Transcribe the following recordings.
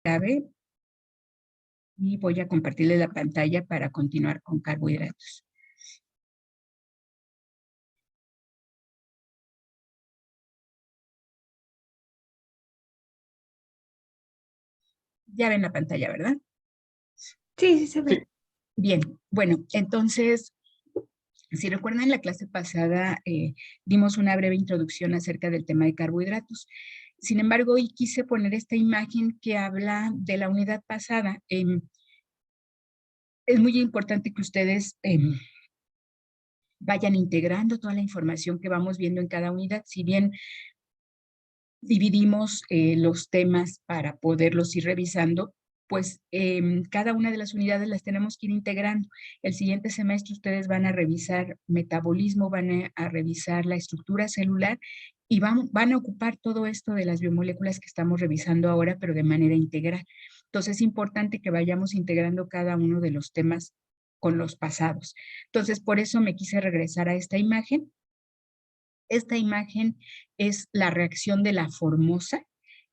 Cabe y voy a compartirle la pantalla para continuar con carbohidratos. Ya ven la pantalla, ¿verdad? Sí, sí se ve. Bien, bueno, entonces, si recuerdan en la clase pasada, dimos una breve introducción acerca del tema de carbohidratos. Sin embargo, hoy quise poner esta imagen que habla de la unidad pasada. Es muy importante que ustedes vayan integrando toda la información que vamos viendo en cada unidad. Si bien dividimos los temas para poderlos ir revisando, pues cada una de las unidades las tenemos que ir integrando. El siguiente semestre ustedes van a revisar metabolismo, van a revisar la estructura celular y van a ocupar todo esto de las biomoléculas que estamos revisando ahora, pero de manera integral. Entonces es importante que vayamos integrando cada uno de los temas con los pasados. Entonces, por eso me quise regresar a esta imagen. Esta imagen es la reacción de la formosa,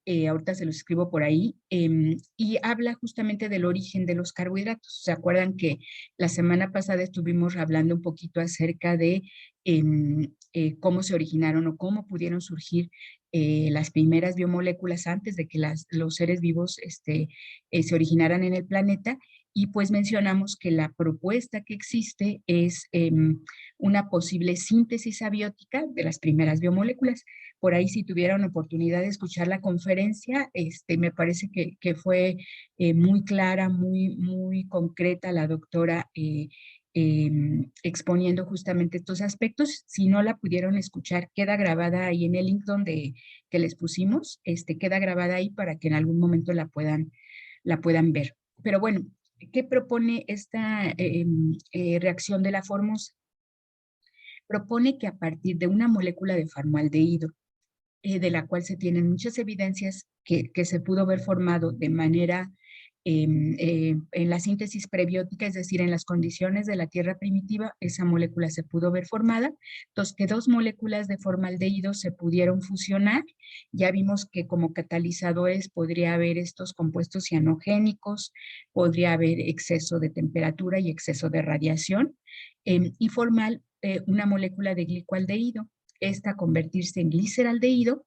ahorita se lo escribo por ahí, y habla justamente del origen de los carbohidratos. ¿Se acuerdan que la semana pasada estuvimos hablando un poquito acerca de cómo se originaron o cómo pudieron surgir las primeras biomoléculas antes de que los seres vivos se originaran en el planeta? Y pues mencionamos que la propuesta que existe es una posible síntesis abiótica de las primeras biomoléculas. Por ahí, si tuvieron oportunidad de escuchar la conferencia, me parece que fue muy clara, muy concreta la doctora exponiendo justamente estos aspectos. Si no la pudieron escuchar, queda grabada ahí en el link que les pusimos, queda grabada ahí para que en algún momento la puedan ver. Pero bueno, ¿qué propone esta reacción de la formosa? Propone que a partir de una molécula de formaldehído, de la cual se tienen muchas evidencias que se pudo ver formado de manera en la síntesis prebiótica, es decir, en las condiciones de la tierra primitiva, esa molécula se pudo ver formada. Entonces, que dos moléculas de formaldehído se pudieron fusionar. Ya vimos que como catalizadores podría haber estos compuestos cianogénicos, podría haber exceso de temperatura y exceso de radiación, y formar una molécula de glicoaldehído, esta convertirse en gliceraldehído,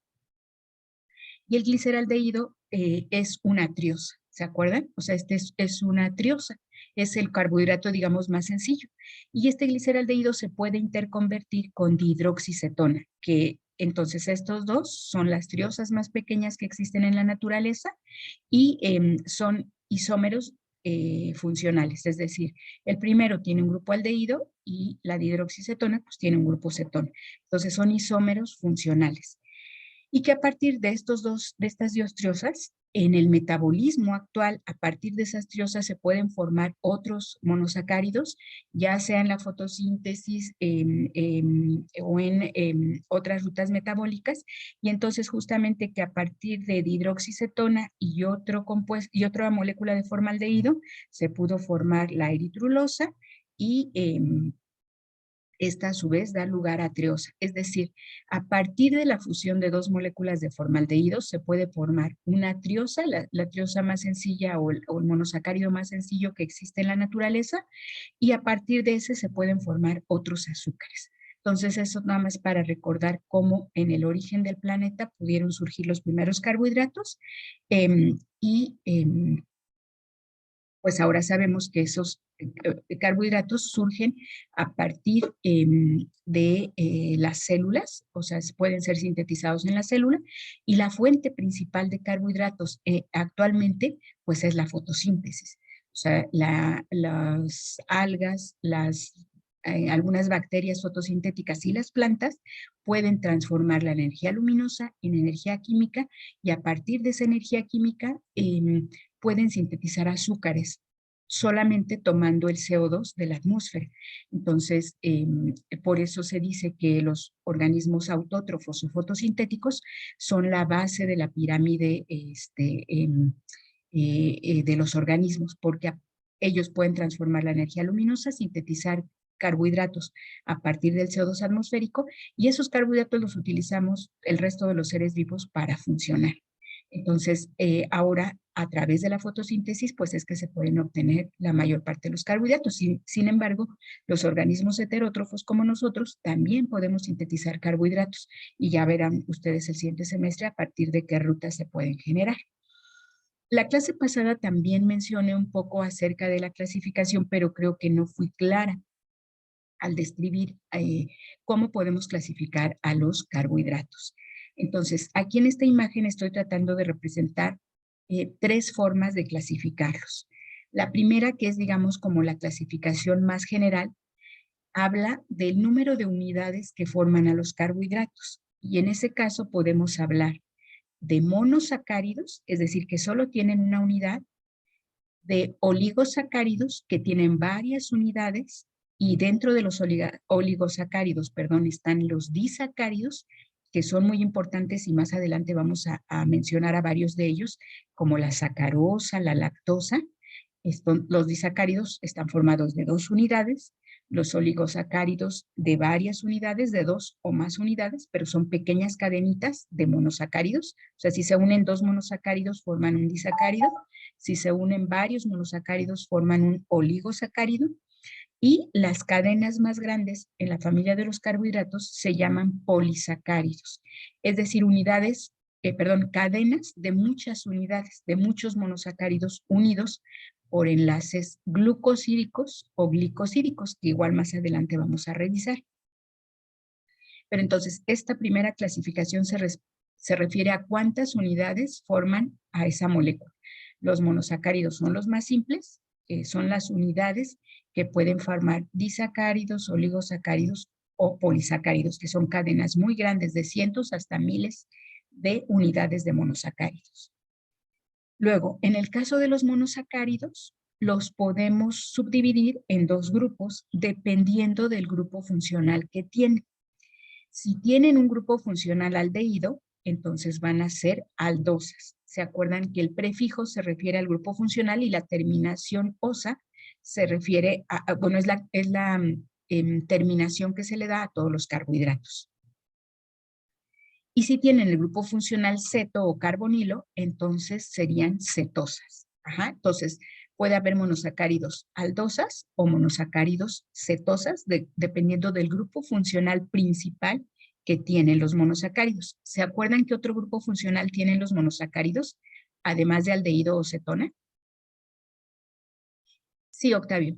y el gliceraldehído es una triosa, ¿se acuerdan? O sea, es una triosa, es el carbohidrato, digamos, más sencillo. Y este gliceraldehído se puede interconvertir con dihidroxicetona, que entonces estos dos son las triosas más pequeñas que existen en la naturaleza y son isómeros funcionales, es decir, el primero tiene un grupo aldehído y la dihidroxicetona pues tiene un grupo cetona. Entonces son isómeros funcionales. Y que a partir de estas dos triosas, en el metabolismo actual, a partir de esas triosas se pueden formar otros monosacáridos, ya sea en la fotosíntesis o en otras rutas metabólicas, y entonces justamente que a partir de dihidroxicetona y otro compuesto y otra molécula de formaldehído se pudo formar la eritrulosa y esta a su vez da lugar a triosa, es decir, a partir de la fusión de dos moléculas de formaldehído se puede formar una triosa, la triosa más sencilla o el monosacárido más sencillo que existe en la naturaleza, y a partir de ese se pueden formar otros azúcares. Entonces, eso nada más para recordar cómo en el origen del planeta pudieron surgir los primeros carbohidratos pues ahora sabemos que esos carbohidratos surgen a partir de las células, o sea, pueden ser sintetizados en la célula, y la fuente principal de carbohidratos actualmente, pues es la fotosíntesis. O sea, las algas, algunas bacterias fotosintéticas y las plantas pueden transformar la energía luminosa en energía química y a partir de esa energía química pueden sintetizar azúcares solamente tomando el CO2 de la atmósfera. Entonces, por eso se dice que los organismos autótrofos o fotosintéticos son la base de la pirámide de los organismos, porque ellos pueden transformar la energía luminosa, sintetizar carbohidratos a partir del CO2 atmosférico, y esos carbohidratos los utilizamos el resto de los seres vivos para funcionar. Entonces, ahora a través de la fotosíntesis, pues es que se pueden obtener la mayor parte de los carbohidratos. Sin embargo, los organismos heterótrofos como nosotros también podemos sintetizar carbohidratos y ya verán ustedes el siguiente semestre a partir de qué rutas se pueden generar. La clase pasada también mencioné un poco acerca de la clasificación, pero creo que no fui clara al describir cómo podemos clasificar a los carbohidratos. Entonces, aquí en esta imagen estoy tratando de representar tres formas de clasificarlos. La primera, que es, digamos, como la clasificación más general, habla del número de unidades que forman a los carbohidratos. Y en ese caso podemos hablar de monosacáridos, es decir, que solo tienen una unidad, de oligosacáridos, que tienen varias unidades, y dentro de los oligosacáridos, perdón, están los disacáridos, que son muy importantes y más adelante vamos a mencionar a varios de ellos, como la sacarosa, la lactosa. Los disacáridos están formados de 2 unidades, los oligosacáridos de varias unidades, de 2 o más unidades, pero son pequeñas cadenitas de monosacáridos. O sea, si se unen 2 monosacáridos, forman un disacárido. Si se unen varios monosacáridos, forman un oligosacárido. Y las cadenas más grandes en la familia de los carbohidratos se llaman polisacáridos, es decir, cadenas de muchas unidades, de muchos monosacáridos unidos por enlaces glucosídicos o glicosídicos, que igual más adelante vamos a revisar. Pero entonces, esta primera clasificación se refiere a cuántas unidades forman a esa molécula. Los monosacáridos son los más simples, son las unidades que pueden formar disacáridos, oligosacáridos o polisacáridos, que son cadenas muy grandes de cientos hasta miles de unidades de monosacáridos. Luego, en el caso de los monosacáridos, los podemos subdividir en 2 grupos dependiendo del grupo funcional que tienen. Si tienen un grupo funcional aldehído, entonces van a ser aldosas. ¿Se acuerdan que el prefijo se refiere al grupo funcional y la terminación osa se refiere a bueno, es la terminación que se le da a todos los carbohidratos? Y si tienen el grupo funcional ceto o carbonilo, entonces serían cetosas. Ajá, entonces puede haber monosacáridos aldosas o monosacáridos cetosas, dependiendo del grupo funcional principal que tienen los monosacáridos. ¿Se acuerdan qué otro grupo funcional tienen los monosacáridos, además de aldehído o cetona? Sí, Octavio.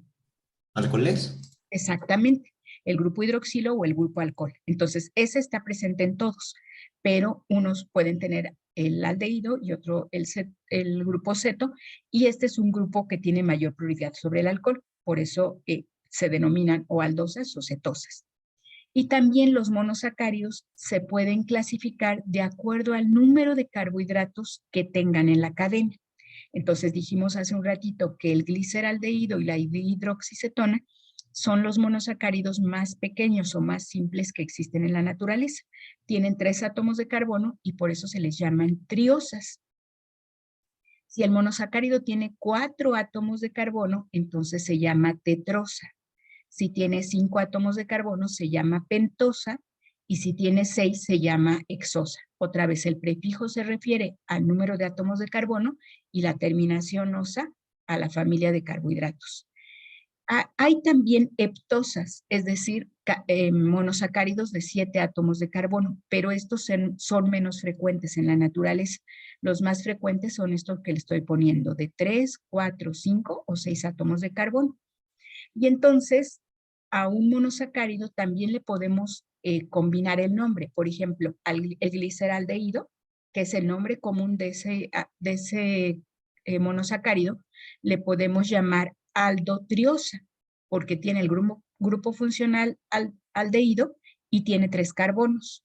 ¿Alcoholes? Exactamente, el grupo hidroxilo o el grupo alcohol. Entonces, ese está presente en todos, pero unos pueden tener el aldehído y otro el grupo ceto, y este es un grupo que tiene mayor prioridad sobre el alcohol, por eso se denominan o aldosas o cetosas. Y también los monosacáridos se pueden clasificar de acuerdo al número de carbohidratos que tengan en la cadena. Entonces dijimos hace un ratito que el gliceraldehído y la dihidroxicetona son los monosacáridos más pequeños o más simples que existen en la naturaleza. Tienen 3 átomos de carbono y por eso se les llaman triosas. Si el monosacárido tiene 4 átomos de carbono, entonces se llama tetrosa. Si tiene 5 átomos de carbono, se llama pentosa, y si tiene 6, se llama hexosa. Otra vez, el prefijo se refiere al número de átomos de carbono y la terminación osa a la familia de carbohidratos. Hay también heptosas, es decir, monosacáridos de 7 átomos de carbono, pero estos son menos frecuentes en la naturaleza. Los más frecuentes son estos que le estoy poniendo, de 3, 4, 5 o 6 átomos de carbono. Y entonces, a un monosacárido también le podemos combinar el nombre. Por ejemplo, el gliceraldehído, que es el nombre común de ese monosacárido, le podemos llamar aldotriosa, porque tiene el grupo funcional aldehído y tiene 3 carbonos.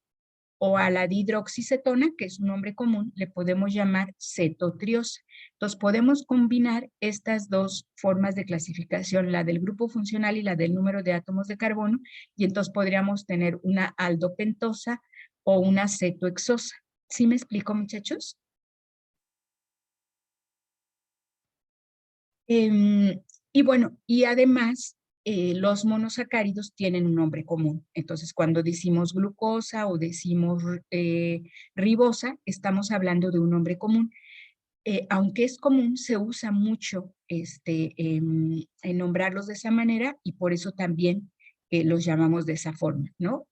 O a la dihidroxicetona, que es un nombre común, le podemos llamar cetotriosa. Entonces, podemos combinar estas 2 formas de clasificación, la del grupo funcional y la del número de átomos de carbono, y entonces podríamos tener una aldopentosa o una cetohexosa. ¿Sí me explico, muchachos? Y bueno, y además, los monosacáridos tienen un nombre común. Entonces, cuando decimos glucosa o decimos ribosa, estamos hablando de un nombre común. Aunque es común, se usa mucho en nombrarlos de esa manera y por eso también los llamamos de esa forma, ¿no?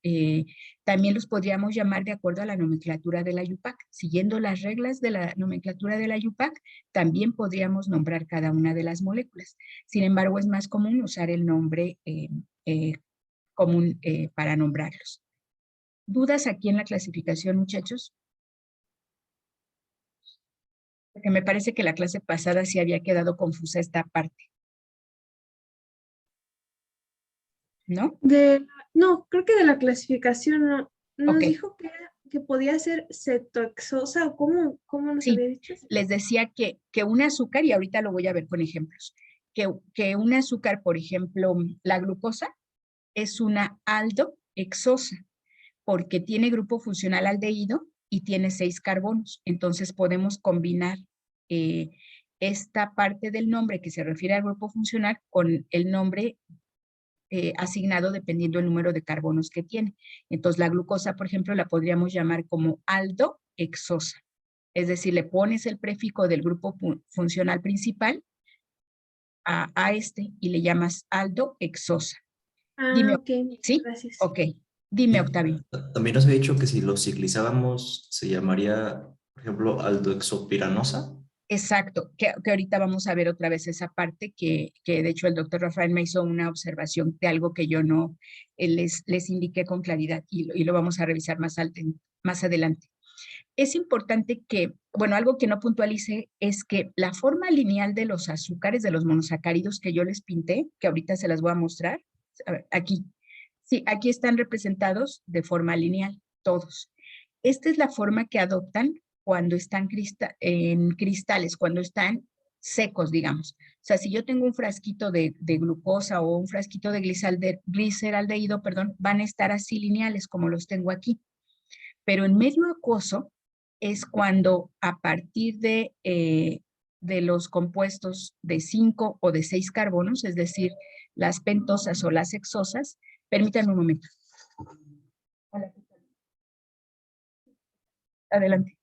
También los podríamos llamar de acuerdo a la nomenclatura de la IUPAC. Siguiendo las reglas de la nomenclatura de la IUPAC, también podríamos nombrar cada una de las moléculas. Sin embargo, es más común usar el nombre común para nombrarlos. ¿Dudas aquí en la clasificación, muchachos? Porque me parece que la clase pasada sí había quedado confusa esta parte. ¿No? No, creo que de la clasificación no. Nos Ok, dijo que podía ser cetoexosa, o cómo nos sí. había dicho. Les decía que un azúcar, y ahorita lo voy a ver con ejemplos, que un azúcar, por ejemplo, la glucosa, es una aldohexosa, porque tiene grupo funcional aldehído y tiene 6 carbonos. Entonces podemos combinar esta parte del nombre que se refiere al grupo funcional con el nombre asignado dependiendo del número de carbonos que tiene. Entonces la glucosa, por ejemplo, la podríamos llamar como aldohexosa. Es decir, le pones el prefijo del grupo funcional principal a este y le llamas aldohexosa. Ah, Dime, ok, muchas ¿sí? gracias. Ok. Dime, Sí. Octavio. También nos había dicho que si lo ciclizábamos se llamaría, por ejemplo, aldohexopiranosa. Exacto, que ahorita vamos a ver otra vez esa parte que de hecho el doctor Rafael me hizo una observación de algo que yo no les indiqué con claridad y lo vamos a revisar más adelante. Es importante que, bueno, algo que no puntualice es que la forma lineal de los azúcares, de los monosacáridos que yo les pinté, que ahorita se las voy a mostrar, a ver, aquí, sí, aquí están representados de forma lineal, todos. Esta es la forma que adoptan cuando están en cristales, cuando están secos, digamos. O sea, si yo tengo un frasquito de glucosa o un frasquito de gliceraldehído, perdón, van a estar así lineales como los tengo aquí. Pero en medio acuoso es cuando a partir de los compuestos de 5 o de 6 carbonos, es decir, las pentosas o las hexosas, permítanme un momento. Adelante.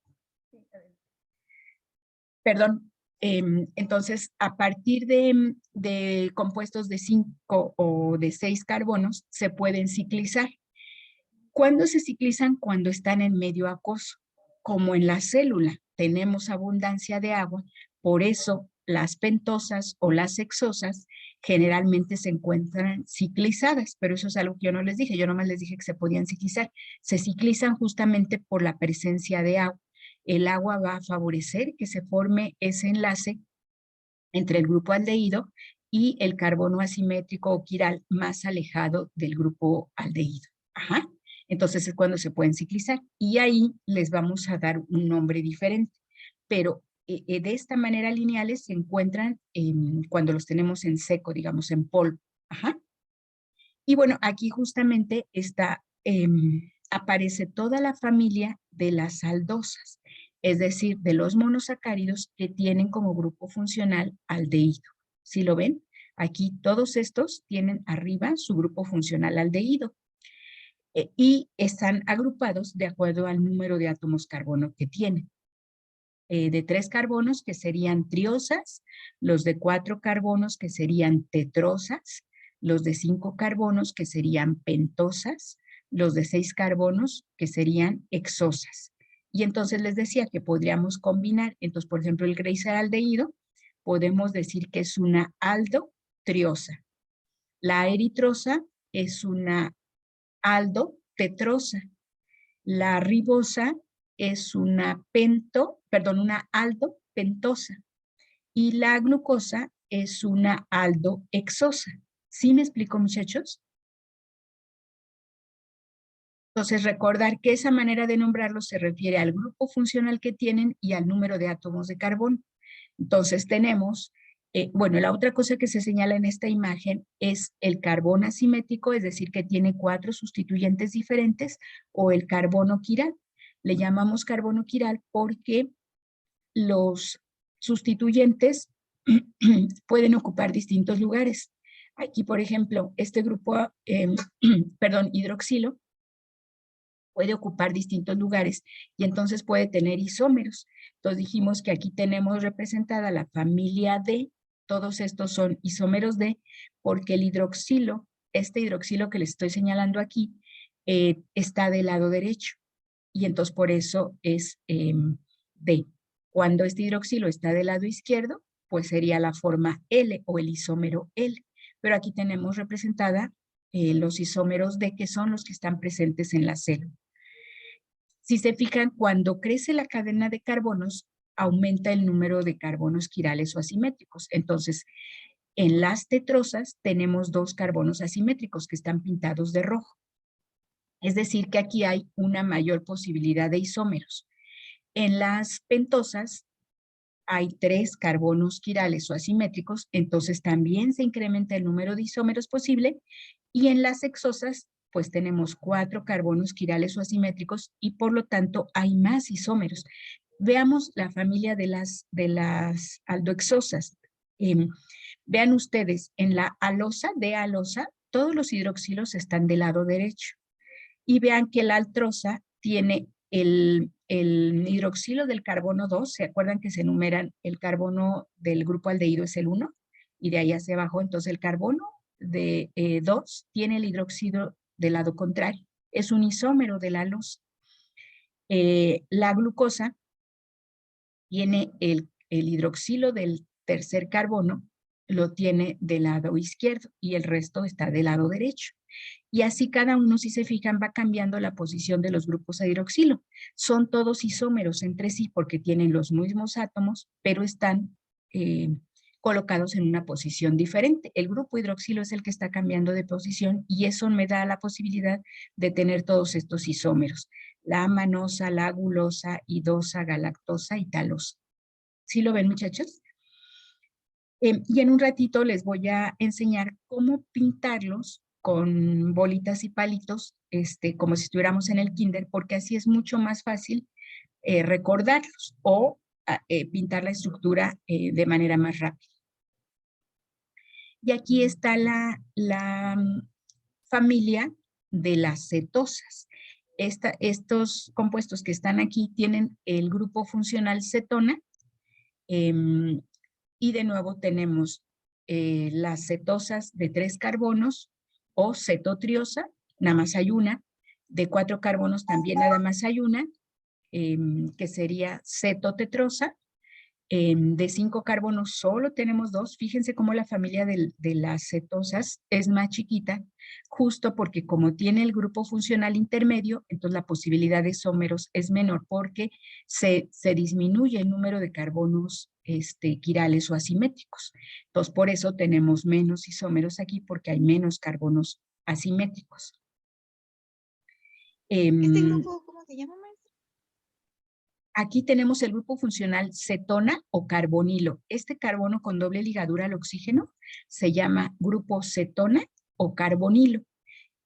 Perdón. Entonces, a partir de compuestos de 5 o de 6 carbonos, se pueden ciclizar. ¿Cuándo se ciclizan? Cuando están en medio acuoso. Como en la célula tenemos abundancia de agua, por eso las pentosas o las hexosas generalmente se encuentran ciclizadas, pero eso es algo que yo no les dije, yo nomás les dije que se podían ciclizar. Se ciclizan justamente por la presencia de agua. El agua va a favorecer que se forme ese enlace entre el grupo aldehído y el carbono asimétrico o quiral más alejado del grupo aldehído. Ajá. Entonces es cuando se pueden ciclizar y ahí les vamos a dar un nombre diferente. Pero de esta manera lineales se encuentran cuando los tenemos en seco, digamos en polvo. Ajá. Y bueno, aquí justamente aparece toda la familia de las aldosas, es decir, de los monosacáridos que tienen como grupo funcional aldehído. ¿Sí lo ven? Aquí todos estos tienen arriba su grupo funcional aldehído y están agrupados de acuerdo al número de átomos carbono que tienen. De 3 carbonos que serían triosas, los de 4 carbonos que serían tetrosas, los de 5 carbonos que serían pentosas, los de 6 carbonos que serían hexosas. Y entonces les decía que podríamos combinar, entonces por ejemplo el gliceraldehído, podemos decir que es una aldotriosa. La eritrosa es una aldotetrosa. La ribosa es una una aldopentosa y la glucosa es una aldohexosa. ¿Sí me explico, muchachos? Entonces, recordar que esa manera de nombrarlos se refiere al grupo funcional que tienen y al número de átomos de carbono. Entonces, tenemos, bueno, la otra cosa que se señala en esta imagen es el carbono asimétrico, es decir, que tiene 4 sustituyentes diferentes, o el carbono quiral. Le llamamos carbono quiral porque los sustituyentes pueden ocupar distintos lugares. Aquí, por ejemplo, este grupo, perdón, hidroxilo, puede ocupar distintos lugares y entonces puede tener isómeros. Entonces dijimos que aquí tenemos representada la familia D, todos estos son isómeros D, porque el hidroxilo, este hidroxilo que les estoy señalando aquí, está del lado derecho y entonces por eso es D. Cuando este hidroxilo está del lado izquierdo, pues sería la forma L o el isómero L. Pero aquí tenemos representada los isómeros D, que son los que están presentes en la célula. Si se fijan, cuando crece la cadena de carbonos, aumenta el número de carbonos quirales o asimétricos. Entonces, en las tetrosas tenemos 2 carbonos asimétricos que están pintados de rojo. Es decir, que aquí hay una mayor posibilidad de isómeros. En las pentosas hay 3 carbonos quirales o asimétricos, entonces también se incrementa el número de isómeros posible. Y en las hexosas, pues tenemos 4 carbonos quirales o asimétricos y por lo tanto hay más isómeros. Veamos la familia de las aldohexosas. Vean ustedes, en la alosa, de alosa, todos los hidroxilos están del lado derecho. Y vean que la altrosa tiene el hidroxilo del carbono 2, ¿se acuerdan que se enumeran el carbono del grupo aldehído es el 1? Y de ahí hacia abajo, entonces el carbono de 2 tiene el hidroxilo del lado contrario, es un isómero de la alosa. La glucosa tiene el hidroxilo del tercer carbono, lo tiene del lado izquierdo y el resto está del lado derecho. Y así cada uno, si se fijan, va cambiando la posición de los grupos a hidroxilo. Son todos isómeros entre sí porque tienen los mismos átomos, pero están colocados en una posición diferente. El grupo hidroxilo es el que está cambiando de posición y eso me da la posibilidad de tener todos estos isómeros. La manosa, la gulosa, idosa, galactosa y talosa. ¿Sí lo ven, muchachos? Y en un ratito les voy a enseñar cómo pintarlos con bolitas y palitos, como si estuviéramos en el kinder, porque así es mucho más fácil recordarlos o pintar la estructura de manera más rápida. Y aquí está la familia de las cetosas. Estos compuestos que están aquí tienen el grupo funcional cetona, y de nuevo tenemos las cetosas de 3 carbonos o cetotriosa, nada más hay una, de 4 carbonos también nada más hay una, que sería cetotetrosa. De 5 carbonos solo tenemos 2. Fíjense cómo la familia de las cetosas es más chiquita, justo porque como tiene el grupo funcional intermedio, entonces la posibilidad de isómeros es menor porque se disminuye el número de carbonos quirales o asimétricos. Entonces por eso tenemos menos isómeros aquí porque hay menos carbonos asimétricos. ¿Este grupo cómo se llama, maestra? Aquí tenemos el grupo funcional cetona o carbonilo. Este carbono con doble ligadura al oxígeno se llama grupo cetona o carbonilo.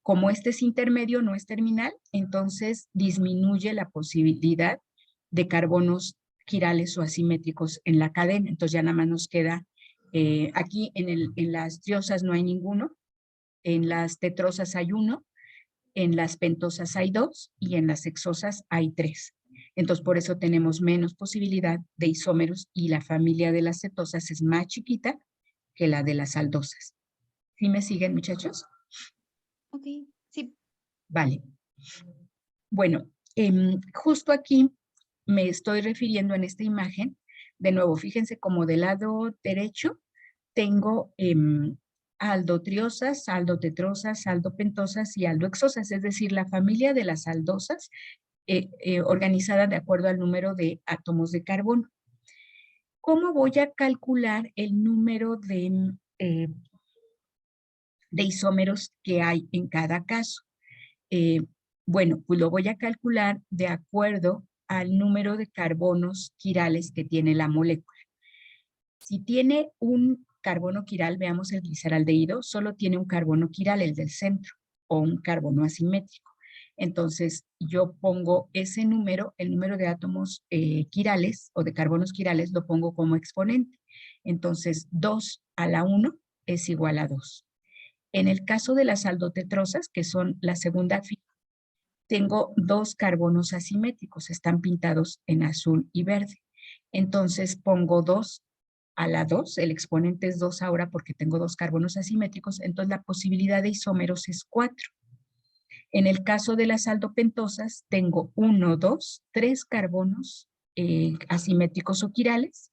Como este es intermedio, no es terminal, entonces disminuye la posibilidad de carbonos quirales o asimétricos en la cadena. Entonces ya nada más nos queda, aquí en las triosas no hay ninguno, en las tetrosas hay 1, en las pentosas hay 2 y en las hexosas hay 3. Entonces, por eso tenemos menos posibilidad de isómeros y la familia de las cetosas es más chiquita que la de las aldosas. ¿Sí me siguen, muchachos? Ok, sí. Vale. Bueno, justo aquí me estoy refiriendo en esta imagen. De nuevo, fíjense como del lado derecho tengo aldotriosas, aldotetrosas, aldopentosas y aldohexosas, es decir, la familia de las aldosas organizada de acuerdo al número de átomos de carbono. ¿Cómo voy a calcular el número de isómeros que hay en cada caso? Bueno, pues lo voy a calcular de acuerdo al número de carbonos quirales que tiene la molécula. Si tiene un carbono quiral, veamos el gliceraldehído, solo tiene un carbono quiral, el del centro, o un carbono asimétrico. Entonces, yo pongo ese número, el número de átomos quirales o de carbonos quirales, lo pongo como exponente. Entonces, 2 a la 1 es igual a 2. En el caso de las aldotetrosas, que son la segunda fila, tengo 2 carbonos asimétricos, están pintados en azul y verde. Entonces pongo 2 a la 2, el exponente es 2 ahora porque tengo 2 carbonos asimétricos, entonces la posibilidad de isómeros es 4. En el caso de las aldopentosas, tengo 1, 2, 3 carbonos asimétricos o quirales.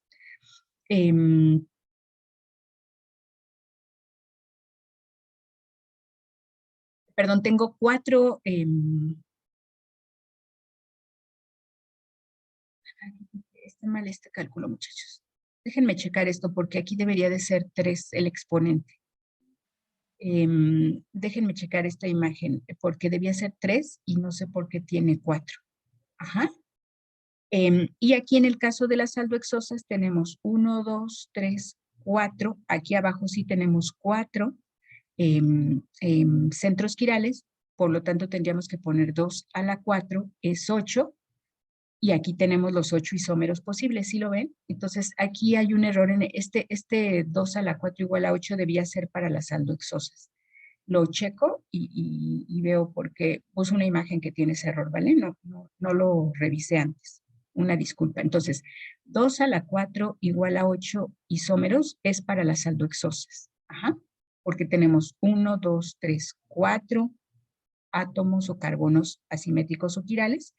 Perdón, tengo 4. Está mal este cálculo, muchachos. Déjenme checar esto porque aquí debería de ser 3 el exponente. Déjenme checar esta imagen porque debía ser 3 y no sé por qué tiene 4. Ajá. Y aquí en el caso de las aldoexosas tenemos 1, 2, 3, 4. Aquí abajo sí tenemos 4 centros quirales, por lo tanto tendríamos que poner 2 a la 4, es 8. Y aquí tenemos los 8 isómeros posibles, ¿sí lo ven? Entonces, aquí hay un error en este 2 a la 4 igual a 8 debía ser para las aldoexosas. Lo checo y veo por qué puse una imagen que tiene ese error, ¿vale? No lo revisé antes. Una disculpa. Entonces, 2 a la 4 igual a 8 isómeros es para las aldoexosas. Ajá. Porque tenemos 1, 2, 3, 4 átomos o carbonos asimétricos o quirales.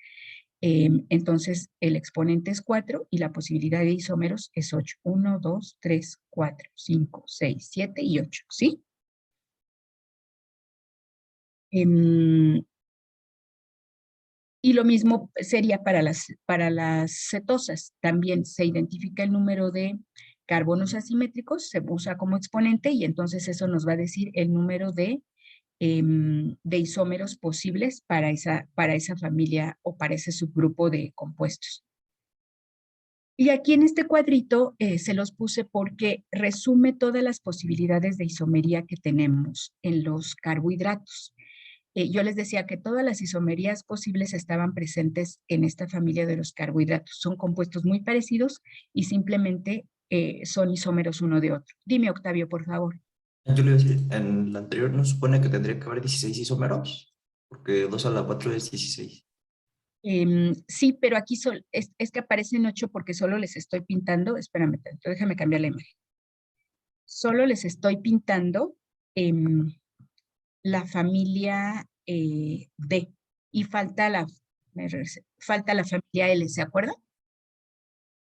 Entonces, el exponente es 4 y la posibilidad de isómeros es 8. 1, 2, 3, 4, 5, 6, 7 y 8, ¿sí? Y lo mismo sería para las cetosas. También se identifica el número de carbonos asimétricos, se usa como exponente y entonces eso nos va a decir el número de isómeros posibles para esa familia o para ese subgrupo de compuestos. Y aquí en este cuadrito se los puse porque resume todas las posibilidades de isomería que tenemos en los carbohidratos. Yo les decía que todas las isomerías posibles estaban presentes en esta familia de los carbohidratos. Son compuestos muy parecidos y simplemente son isómeros uno de otro. Dime, Octavio, por favor. Yo le iba a decir, en la anterior no supone que tendría que haber 16 isómeros, porque 2 a la 4 es 16. Sí, pero aquí es que aparecen 8 porque solo les estoy pintando. Espérame tanto, déjame cambiar la imagen. Solo les estoy pintando la familia D y falta la familia L, ¿se acuerdan?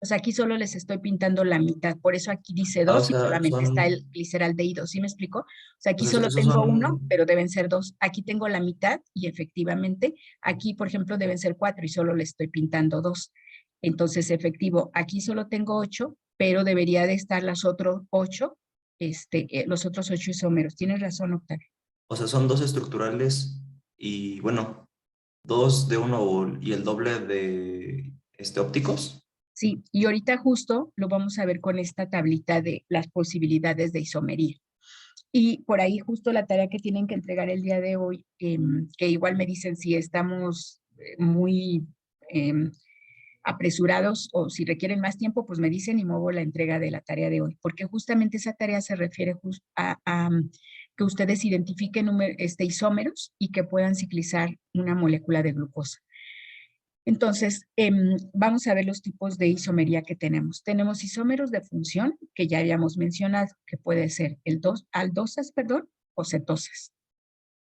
O sea, aquí solo les estoy pintando la mitad, por eso aquí dice O 2 y sea, solamente está el gliceraldehído, ¿sí me explico? O sea, aquí pues solo esos tengo 1, son, pero deben ser 2. Aquí tengo la mitad y efectivamente, aquí, por ejemplo, deben ser 4 y solo le estoy pintando 2. Entonces, efectivo, aquí solo tengo 8, pero debería de estar los otros 8 isómeros. Tienes razón, Octavio. o sea, son 2 estructurales y bueno, 2 de uno y el doble de ópticos. Sí, y ahorita justo lo vamos a ver con esta tablita de las posibilidades de isomería. Y por ahí justo la tarea que tienen que entregar el día de hoy, que igual me dicen si estamos muy apresurados o si requieren más tiempo, pues me dicen y muevo la entrega de la tarea de hoy, porque justamente esa tarea se refiere a que ustedes identifiquen isómeros y que puedan ciclizar una molécula de glucosa. Entonces, vamos a ver los tipos de isomería que tenemos. Tenemos isómeros de función, que ya habíamos mencionado, que puede ser aldosas, o cetosas.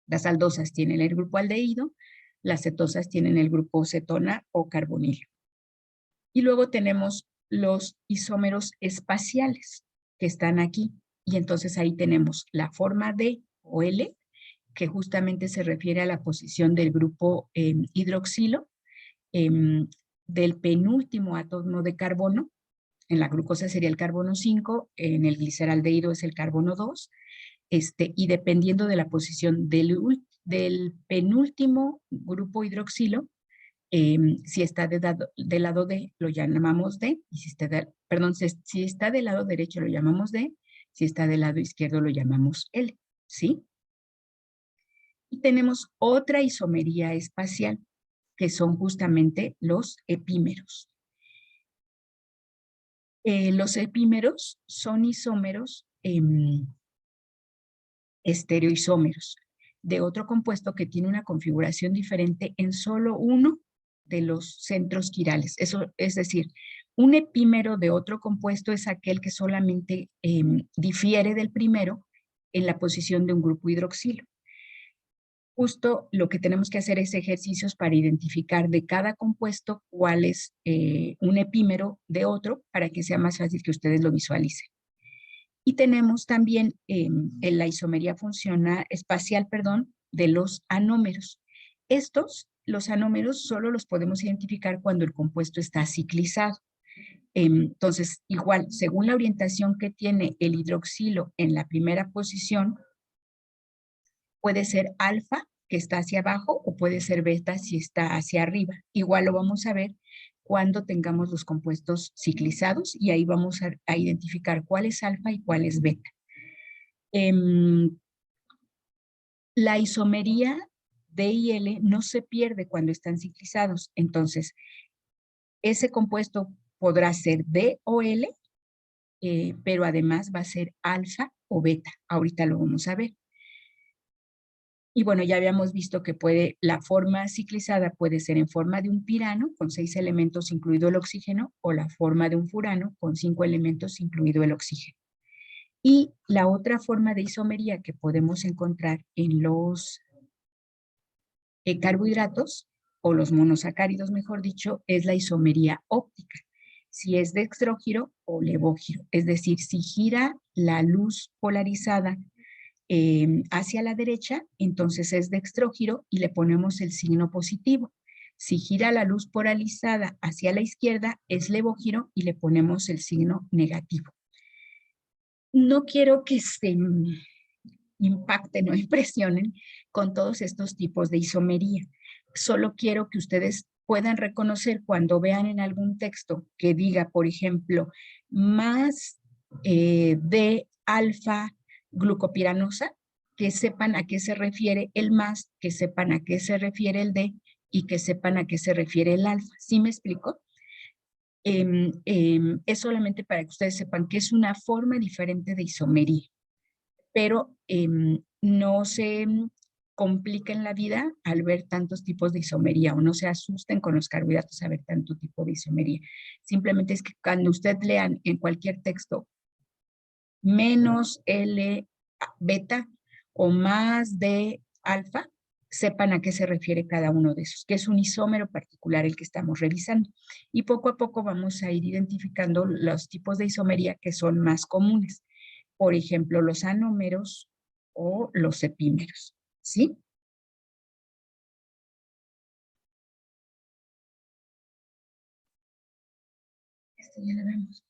Las aldosas tienen el grupo aldehído, las cetosas tienen el grupo cetona o carbonilo. Y luego tenemos los isómeros espaciales, que están aquí. Y entonces ahí tenemos la forma D o L, que justamente se refiere a la posición del grupo hidroxilo, del penúltimo átomo de carbono. En la glucosa sería el carbono 5, en el gliceraldehído es el carbono 2, y dependiendo de la posición del penúltimo grupo hidroxilo, si está del lado D, lo llamamos D, y si está del lado derecho, lo llamamos D, si está del lado izquierdo, lo llamamos L, ¿sí? Y tenemos otra isomería espacial, que son justamente los epímeros. Los epímeros son isómeros estereoisómeros de otro compuesto que tiene una configuración diferente en solo uno de los centros quirales. Eso es decir, un epímero de otro compuesto es aquel que solamente difiere del primero en la posición de un grupo hidroxilo. Justo lo que tenemos que hacer es ejercicios para identificar de cada compuesto cuál es un epímero de otro para que sea más fácil que ustedes lo visualicen. Y tenemos también en la isomería espacial, de los anómeros. Los anómeros, solo los podemos identificar cuando el compuesto está ciclizado. Entonces, igual, según la orientación que tiene el hidroxilo en la primera posición, puede ser alfa, que está hacia abajo, o puede ser beta si está hacia arriba. Igual lo vamos a ver cuando tengamos los compuestos ciclizados y ahí vamos a identificar cuál es alfa y cuál es beta. La isomería D y L no se pierde cuando están ciclizados. Entonces, ese compuesto podrá ser D o L, pero además va a ser alfa o beta. Ahorita lo vamos a ver. Y bueno, ya habíamos visto que la forma ciclizada puede ser en forma de un pirano con 6 elementos incluido el oxígeno o la forma de un furano con 5 elementos incluido el oxígeno. Y la otra forma de isomería que podemos encontrar en los carbohidratos o los monosacáridos, mejor dicho, es la isomería óptica. Si es dextrógiro o levógiro, es decir, si gira la luz polarizada hacia la derecha, entonces es dextrógiro y le ponemos el signo positivo. Si gira la luz polarizada hacia la izquierda, es levógiro y le ponemos el signo negativo. No quiero que se impacten o impresionen con todos estos tipos de isomería. Solo quiero que ustedes puedan reconocer cuando vean en algún texto que diga, por ejemplo, más de alfa glucopiranosa, que sepan a qué se refiere el más, que sepan a qué se refiere el D y que sepan a qué se refiere el alfa. ¿Sí me explico? Es solamente para que ustedes sepan que es una forma diferente de isomería, pero no se compliquen la vida al ver tantos tipos de isomería o no se asusten con los carbohidratos a ver tanto tipo de isomería. Simplemente es que cuando usted lean en cualquier texto menos L beta o más de alfa, sepan a qué se refiere cada uno de esos, que es un isómero particular el que estamos revisando. Y poco a poco vamos a ir identificando los tipos de isomería que son más comunes. Por ejemplo, los anómeros o los epímeros, ¿sí? Esto ya lo vemos.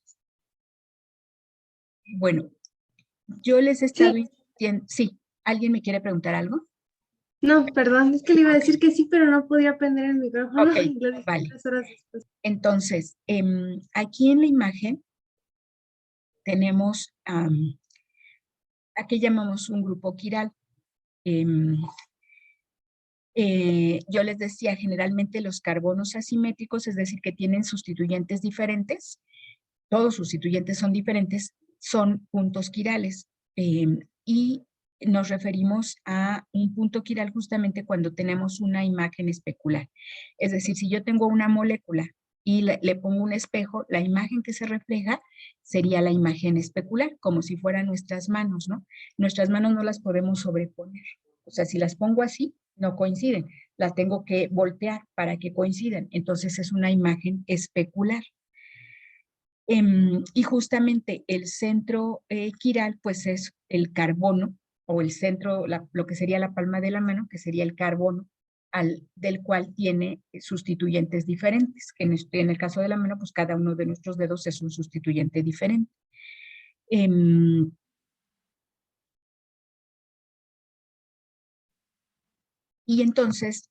Bueno, yo les he estado diciendo, sí, ¿alguien me quiere preguntar algo? No, perdón, es que le iba a decir que sí, pero no podía prender el micrófono. Ok, Y lo dije vale. 3 horas después. Entonces, aquí en la imagen tenemos a qué llamamos un grupo quiral. Yo les decía, generalmente los carbonos asimétricos, es decir, que tienen sustituyentes diferentes, todos sustituyentes son diferentes, son puntos quirales. Y nos referimos a un punto quiral justamente cuando tenemos una imagen especular. Es decir, si yo tengo una molécula y le pongo un espejo, la imagen que se refleja sería la imagen especular, como si fueran nuestras manos, ¿no? Nuestras manos no las podemos sobreponer. O sea, si las pongo así, no coinciden. Las tengo que voltear para que coincidan. Entonces es una imagen especular. Y justamente el centro quiral, pues es el carbono, o el centro, lo que sería la palma de la mano, que sería el carbono, del cual tiene sustituyentes diferentes, que en el caso de la mano, pues cada uno de nuestros dedos es un sustituyente diferente. Y entonces,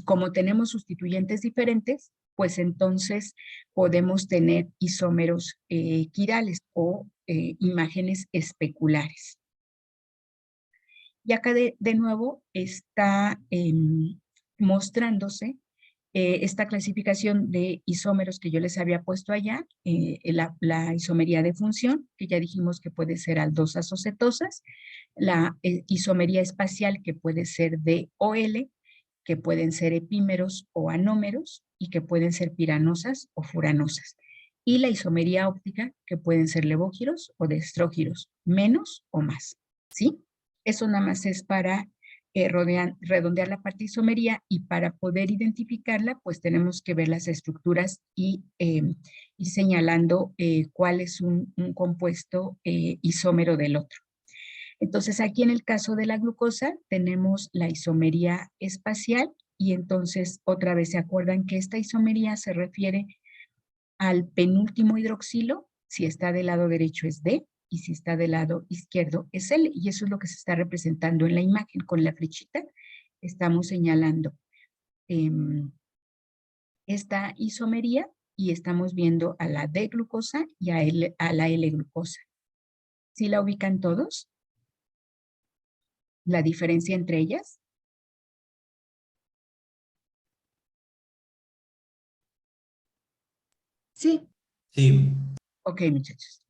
como tenemos sustituyentes diferentes, pues entonces podemos tener isómeros quirales o imágenes especulares. Y acá de nuevo está mostrándose esta clasificación de isómeros que yo les había puesto allá, la isomería de función, que ya dijimos que puede ser aldosas o cetosas, la isomería espacial, que puede ser D o L, que pueden ser epímeros o anómeros y que pueden ser piranosas o furanosas. Y la isomería óptica, que pueden ser levógiros o destrógiros, menos o más, ¿sí? Eso nada más es para redondear la parte de isomería, y para poder identificarla, pues tenemos que ver las estructuras y ir señalando cuál es un compuesto isómero del otro. Entonces, aquí en el caso de la glucosa tenemos la isomería espacial, y entonces otra vez se acuerdan que esta isomería se refiere al penúltimo hidroxilo. Si está del lado derecho es D, y si está del lado izquierdo es L, y eso es lo que se está representando en la imagen. Con la flechita estamos señalando esta isomería, y estamos viendo a la D-glucosa y a la L-glucosa. ¿Sí la ubican todos? ¿La diferencia entre ellas? Sí, Sí, Ok, muchachos.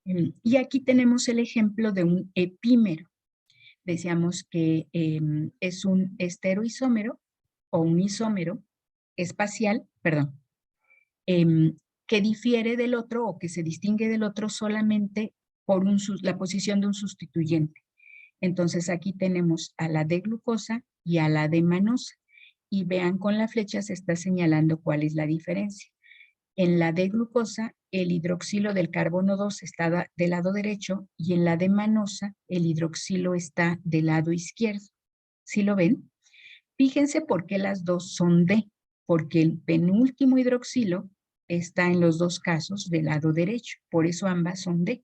Y aquí tenemos el ejemplo de un epímero. Decíamos que es un estereoisómero o un isómero espacial, perdón, que difiere del otro o que se distingue del otro solamente por la posición de un sustituyente. Entonces aquí tenemos a la D-glucosa y a la D-manosa, y vean, con la flecha se está señalando cuál es la diferencia. En la D-glucosa, el hidroxilo del carbono 2 está del lado derecho, y en la D-manosa, el hidroxilo está del lado izquierdo. ¿Sí lo ven? Fíjense por qué las dos son D, porque el penúltimo hidroxilo está en los dos casos del lado derecho, por eso ambas son D.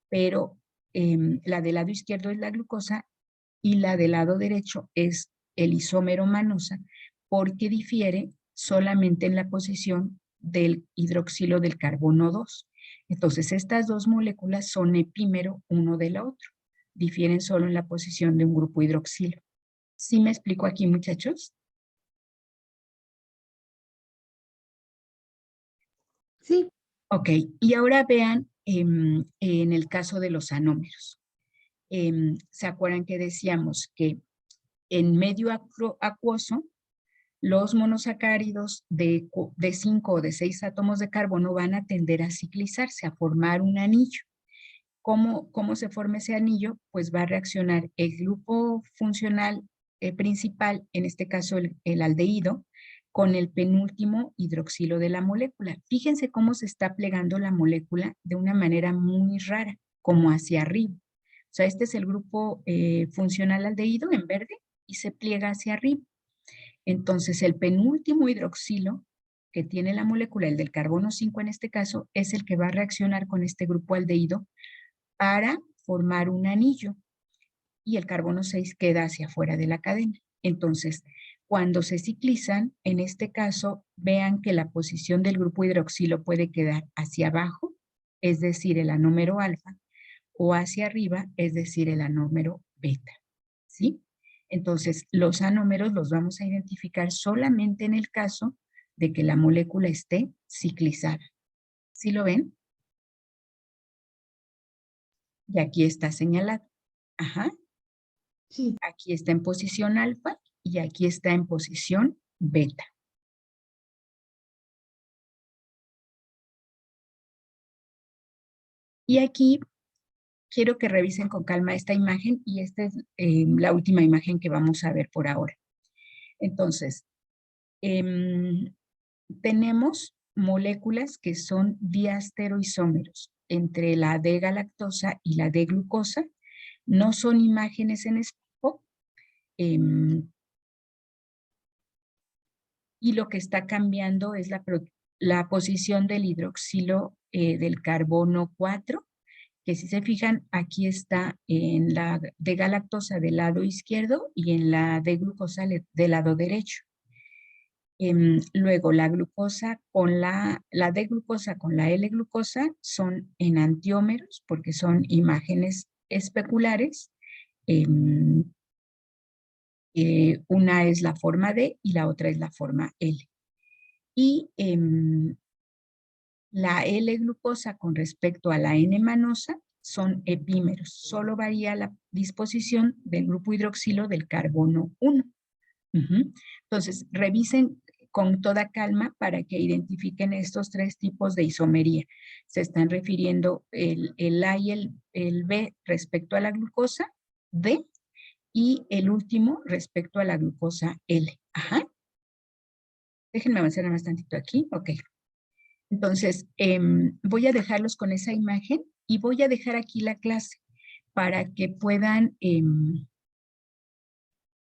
Pero la del lado izquierdo es la glucosa y la del lado derecho es el isómero manosa, porque difiere solamente en la posición del hidroxilo del carbono 2. Entonces, estas dos moléculas son epímero uno de la otra. Difieren solo en la posición de un grupo hidroxilo. ¿Sí me explico aquí, muchachos? sí, Ok, y ahora vean en el caso de los anómeros. ¿Se acuerdan que decíamos que en medio acuoso los monosacáridos de 5 o de 6 átomos de carbono van a tender a ciclizarse, a formar un anillo? ¿Cómo se forma ese anillo? Pues va a reaccionar el grupo funcional principal, en este caso el aldehído, con el penúltimo hidroxilo de la molécula. Fíjense cómo se está plegando la molécula de una manera muy rara, como hacia arriba. O sea, este es el grupo funcional aldehído en verde, y se pliega hacia arriba. Entonces, el penúltimo hidroxilo que tiene la molécula, el del carbono 5 en este caso, es el que va a reaccionar con este grupo aldehído para formar un anillo, y el carbono 6 queda hacia afuera de la cadena. Entonces, cuando se ciclizan, en este caso, vean que la posición del grupo hidroxilo puede quedar hacia abajo, es decir, el anómero alfa, o hacia arriba, es decir, el anómero beta, ¿sí? Entonces, los anómeros los vamos a identificar solamente en el caso de que la molécula esté ciclizada. ¿Sí lo ven? Y aquí está señalado. Ajá. sí. Aquí está en posición alfa y aquí está en posición beta. Y aquí quiero que revisen con calma esta imagen, y esta es la última imagen que vamos a ver por ahora. Entonces, tenemos moléculas que son diastereoisómeros entre la D-galactosa y la D-glucosa. No son imágenes en espejo, y lo que está cambiando es la posición del hidroxilo del carbono 4, que si se fijan, aquí está en la D-galactosa del lado izquierdo y en la D-glucosa del lado derecho. Luego la glucosa con la D-glucosa con la L-glucosa son enantiómeros, porque son imágenes especulares. Una es la forma D y la otra es la forma L. Y la L-glucosa con respecto a la N-manosa son epímeros. Solo varía la disposición del grupo hidroxilo del carbono 1. Entonces, revisen con toda calma para que identifiquen estos tres tipos de isomería. Se están refiriendo el A y el B respecto a la glucosa D y el último respecto a la glucosa L. Ajá. Déjenme avanzar más tantito aquí. Ok. Entonces, voy a dejarlos con esa imagen y voy a dejar aquí la clase para que puedan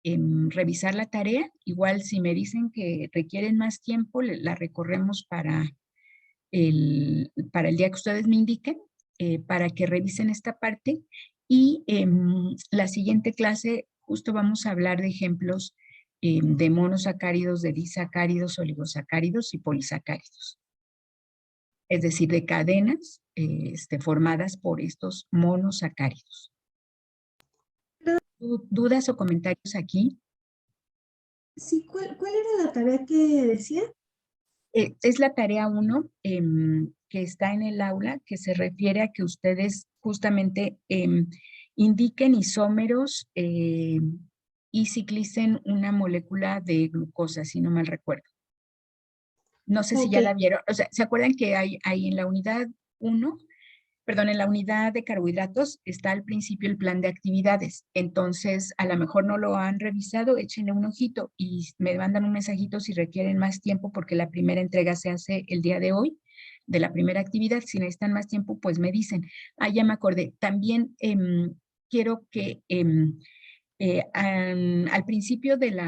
revisar la tarea. Igual si me dicen que requieren más tiempo, la recorremos para el día que ustedes me indiquen, para que revisen esta parte. Y la siguiente clase justo vamos a hablar de ejemplos de monosacáridos, de disacáridos, oligosacáridos y polisacáridos. Es decir, de cadenas formadas por estos monosacáridos. ¿Dudas o comentarios aquí? Sí, ¿cuál era la tarea que decía? Es la tarea 1 que está en el aula, que se refiere a que ustedes justamente indiquen isómeros y ciclicen una molécula de glucosa, si no mal recuerdo. No sé si ya la vieron. O sea, ¿se acuerdan que hay en la unidad 1? Perdón, en la unidad de carbohidratos está al principio el plan de actividades. Entonces, a lo mejor no lo han revisado, échenle un ojito y me mandan un mensajito si requieren más tiempo porque la primera entrega se hace el día de hoy de la primera actividad. Si necesitan más tiempo, pues me dicen. Ah, ya me acordé. También quiero que al principio del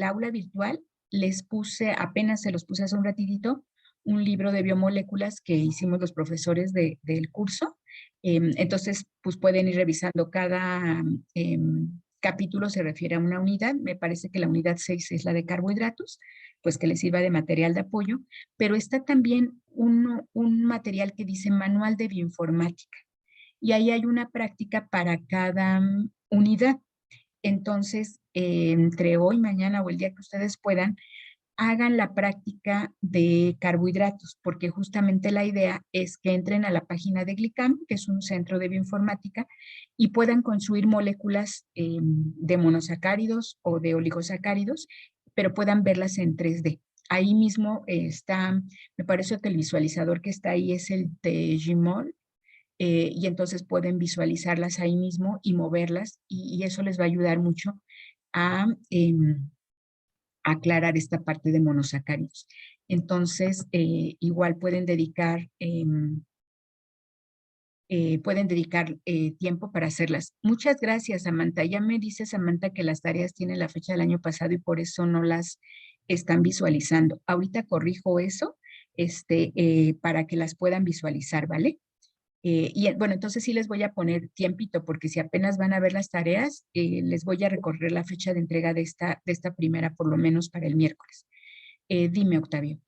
aula virtual les puse, apenas se los puse hace un ratito, un libro de biomoléculas que hicimos los profesores del curso. Entonces, pues pueden ir revisando cada capítulo, se refiere a una unidad. Me parece que la unidad 6 es la de carbohidratos, pues que les sirva de material de apoyo, pero está también un material que dice Manual de Bioinformática. Y ahí hay una práctica para cada unidad. Entonces, entre hoy, mañana o el día que ustedes puedan, hagan la práctica de carbohidratos, porque justamente la idea es que entren a la página de Glicam, que es un centro de bioinformática, y puedan construir moléculas de monosacáridos o de oligosacáridos, pero puedan verlas en 3D. Ahí mismo está, me parece que el visualizador que está ahí es el de Gmol, y entonces pueden visualizarlas ahí mismo y moverlas, y eso les va a ayudar mucho a aclarar esta parte de monosacáridos. Entonces, igual pueden dedicar tiempo para hacerlas. Muchas gracias, Samantha. Ya me dice Samantha que las tareas tienen la fecha del año pasado y por eso no las están visualizando. Ahorita corrijo eso para que las puedan visualizar, ¿vale? Bueno, entonces sí les voy a poner tiempito, porque si apenas van a ver las tareas, les voy a recorrer la fecha de entrega de esta primera, por lo menos para el miércoles. Dime, Octavio.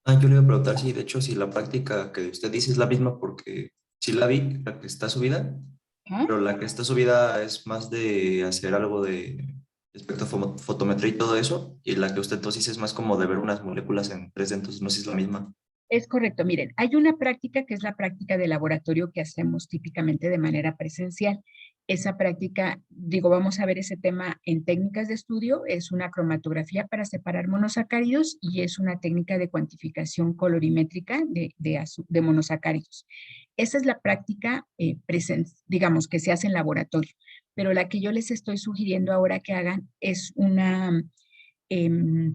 Yo le iba a preguntar si, de hecho, si la práctica que usted dice es la misma, porque sí la vi, la que está subida, ¿Ah? pero la que está subida es más de hacer algo de espectrofotometría y todo eso, y la que usted entonces dice es más como de ver unas moléculas en 3D, entonces no sé si es la misma. Es correcto, miren, hay una práctica que es la práctica de laboratorio que hacemos típicamente de manera presencial. Esa práctica, digo, vamos a ver ese tema en técnicas de estudio, es una cromatografía para separar monosacáridos y es una técnica de cuantificación colorimétrica de monosacáridos. Esa es la práctica digamos, que se hace en laboratorio, pero la que yo les estoy sugiriendo ahora que hagan es una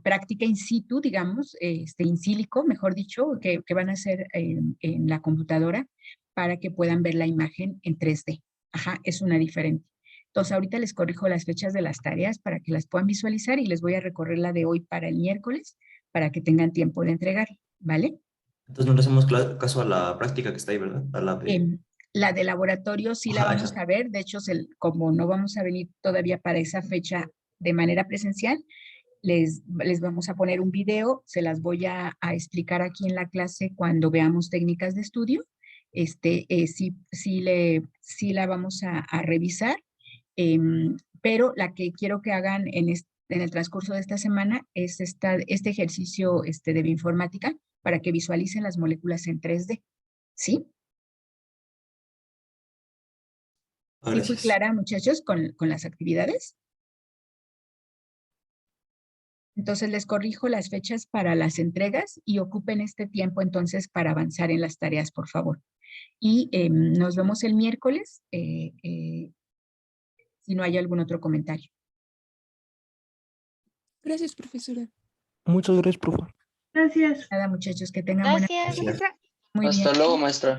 práctica in situ, digamos, in silico, mejor dicho, que van a hacer en la computadora para que puedan ver la imagen en 3D. Ajá, es una diferente. Entonces, ahorita les corrijo las fechas de las tareas para que las puedan visualizar y les voy a recorrer la de hoy para el miércoles para que tengan tiempo de entregar, ¿vale? Entonces no le hacemos caso a la práctica que está ahí, ¿verdad? A la de... La de laboratorio sí la Ajá, vamos esa. a ver. De hecho, como no vamos a venir todavía para esa fecha de manera presencial, les vamos a poner un video, se las voy a explicar aquí en la clase cuando veamos técnicas de estudio. Sí la vamos a revisar Pero la que quiero que hagan en el transcurso de esta semana es este ejercicio de bioinformática para que visualicen las moléculas en 3D. ¿Sí? ¿Sí fui Gracias. clara, muchachos, con las actividades? Entonces les corrijo las fechas para las entregas y ocupen este tiempo entonces para avanzar en las tareas, por favor. Y nos vemos el miércoles, si no hay algún otro comentario. Gracias, profesora. Muchas gracias, profe. Gracias. Nada, muchachos, que tengan buena. Gracias. Gracias. Muy bien. Hasta luego, maestra.